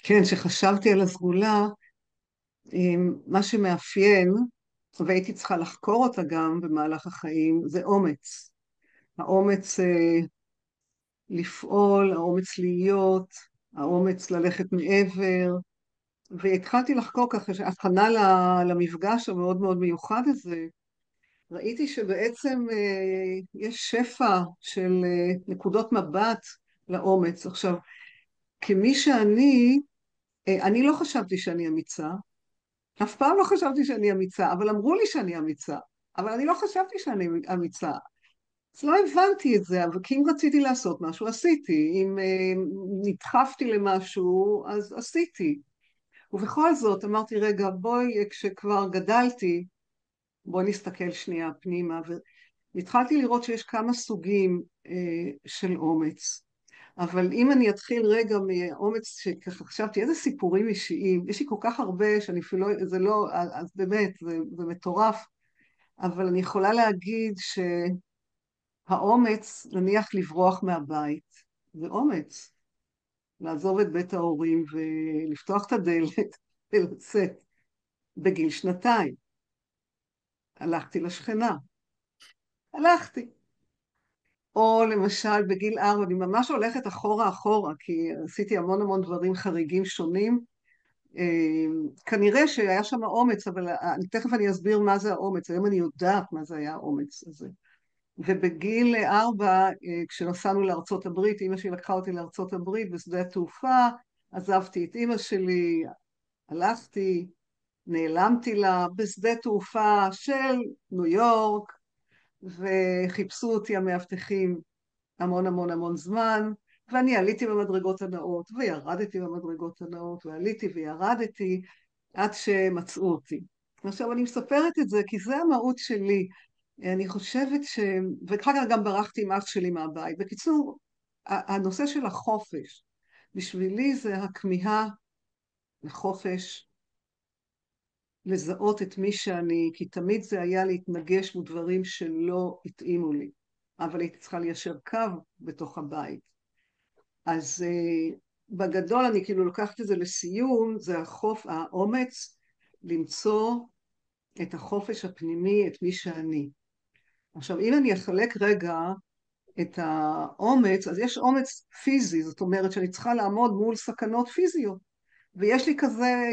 כן, שחשבתי על הסגולה, מה שמאפיין, והייתי צריכה לחקור אותה גם במהלך החיים, זה אומץ. האומץ לפעול, האומץ להיות, האומץ ללכת מעבר, והתחלתי לחקור ככה, הכנה למפגש המאוד מאוד מיוחד הזה, ראיתי שבעצם יש שפע של נקודות מבט לאומץ. עכשיו, כמי שאני, אני לא חשבתי שאני אמיצה, אף פעם לא חשבתי שאני אמיצה, אבל אמרו לי שאני אמיצה, אבל אני לא חשבתי שאני אמיצה. אז לא הבנתי את זה, אבל כי אם רציתי לעשות משהו, עשיתי. אם נדחפתי למשהו, אז עשיתי. ובכל זאת, אמרתי, רגע, בואי, כשכבר גדלתי, בואי נסתכל שנייה פנימה, והתחלתי לראות שיש כמה סוגים של אומץ. אבל אם אני אתחיל רגע מאומץ שככה חשבתי, איזה סיפורים אישיים, יש לי כל כך הרבה שאני אפילו, זה לא, אז באמת, זה מטורף, אבל אני יכולה להגיד שהאומץ, נניח לברוח מהבית, זה אומץ, לעזוב את בית ההורים ולפתוח את הדלת ולצאת בגיל 2. הלכתי לשכנה, הלכתי. או למשל בגיל 4, אני ממש הולכת אחורה אחורה, כי עשיתי המון המון דברים חריגים שונים, כנראה שהיה שם אומץ, אבל תכף אני אסביר מה זה האומץ, היום אני יודעת מה זה היה האומץ הזה. ובגיל 4, כשנסענו לארצות הברית, אמא שלי לקחה אותי לארצות הברית בשדה התעופה, עזבתי את אמא שלי, הלכתי, נעלמתי לה בשדה תעופה של ניו יורק, וחיפשו אותי המאבטחים המון המון המון זמן, ואני עליתי במדרגות הנאות, וירדתי במדרגות הנאות, ועליתי וירדתי, עד שמצאו אותי. עכשיו אני מספרת את זה כי זה המהות שלי. אני חושבת ואחר כך גם ברחתי עם אח שלי מהבית. בקיצור, הנושא של החופש, בשבילי זה הכמיהה לחופש, לזהות את מי שאני, כי תמיד זה היה להתנגש בדברים שלא התאימו לי, אבל הייתי צריכה ליישר קו בתוך הבית. אז בגדול אני כאילו לוקחת את זה לסיום, זה האומץ למצוא את החופש הפנימי, את מי שאני. עכשיו, אם אני אחלק רגע את האומץ, אז יש אומץ פיזי, זאת אומרת שאני צריכה לעמוד מול סכנות פיזיות. ויש לי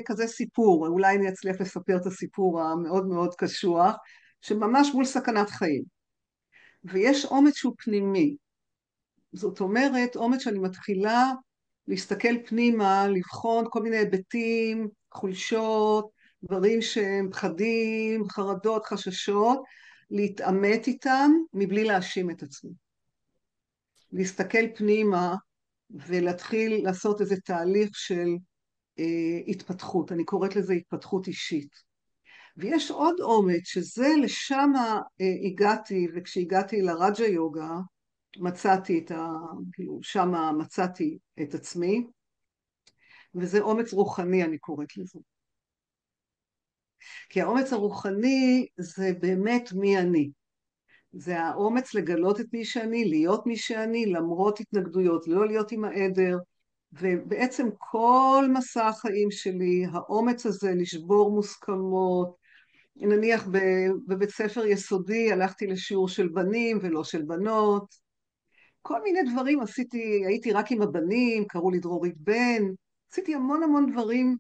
כזה סיפור, אולי אני אצליח לספר את הסיפור המאוד מאוד קשוח, שממש מול סכנת חיים. ויש אומץ שהוא פנימי. זאת אומרת, אומץ שאני מתחילה להסתכל פנימה, לבחון כל מיני היבטים, חולשות, דברים שהם פחדים, חרדות, חששות, להתעמת איתם מבלי להאשים את עצמי. להסתכל פנימה ולהתחיל לעשות איזה תהליך של התפתחות, אני קוראת לזה התפתחות אישית. ויש עוד אומץ שזה לשם הגעתי, וכשהגעתי לרג'ה יוגה, מצאתי כאילו שמה מצאתי את עצמי, וזה אומץ רוחני אני קוראת לזה. כי האומץ הרוחני זה באמת מי אני. זה האומץ לגלות את מי שאני, להיות מי שאני, למרות התנגדויות, לא להיות עם העדר, ובעצם כל מסע החיים שלי, האומץ הזה לשבור מוסכמות, נניח בבית ספר יסודי הלכתי לשיעור של בנים ולא של בנות, כל מיני דברים עשיתי, הייתי רק עם הבנים, קראו לי דרורית בן, עשיתי המון המון דברים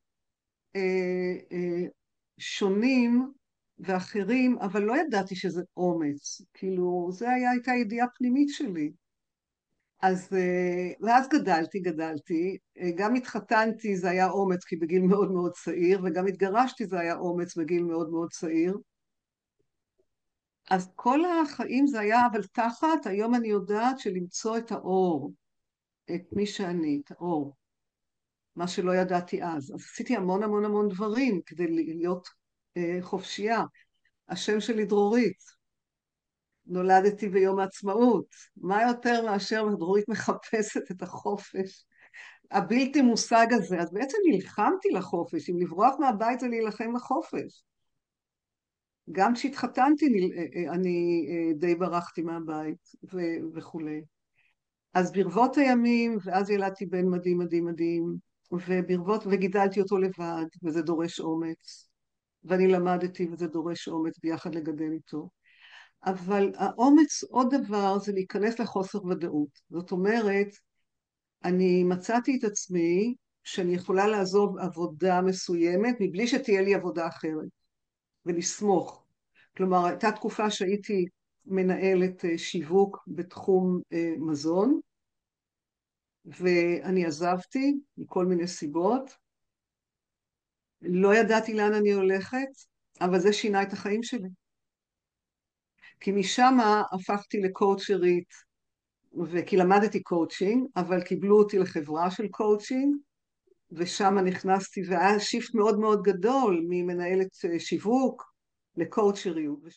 שונים ואחרים, אבל לא ידעתי שזה אומץ, כאילו זה הייתה ידיעה פנימית שלי. אז, ואז גדלתי, גם התחתנתי זה היה אומץ כי בגיל מאוד מאוד צעיר, וגם התגרשתי זה היה אומץ בגיל מאוד מאוד צעיר. אז כל החיים זה היה, אבל תחת, היום אני יודעת שלמצוא את האור, את מי שאני, את האור, מה שלא ידעתי אז. אז עשיתי המון המון המון דברים כדי להיות חופשייה. השם שלי דרורית, נולדתי ביום העצמאות. מה יותר מאשר דרורית מחפשת את החופש הבלתי מושג הזה? אז בעצם נלחמתי לחופש, אם לברוח מהבית זה להילחם לחופש. גם כשהתחתנתי אני די ברחתי מהבית וכו'. אז ברבות הימים, ואז ילדתי בן מדהים מדהים מדהים, וגידלתי אותו לבד, וזה דורש אומץ, ואני למדתי וזה דורש אומץ ביחד לגדל איתו. אבל האומץ, עוד דבר, זה להיכנס לחוסר ודאות. זאת אומרת, אני מצאתי את עצמי שאני יכולה לעזוב עבודה מסוימת מבלי שתהיה לי עבודה אחרת, ולסמוך. כלומר, הייתה תקופה שהייתי מנהלת שיווק בתחום מזון, ואני עזבתי מכל מיני סיבות. לא ידעתי לאן אני הולכת, אבל זה שינה את החיים שלי. כי משם הפכתי לקואוצ'רית, וכי למדתי קואוצ'ינג, אבל קיבלו אותי לחברה של קואוצ'ינג, ושם נכנסתי, והיה שיפט מאוד מאוד גדול ממנהלת שיווק לקואוצ'ריות.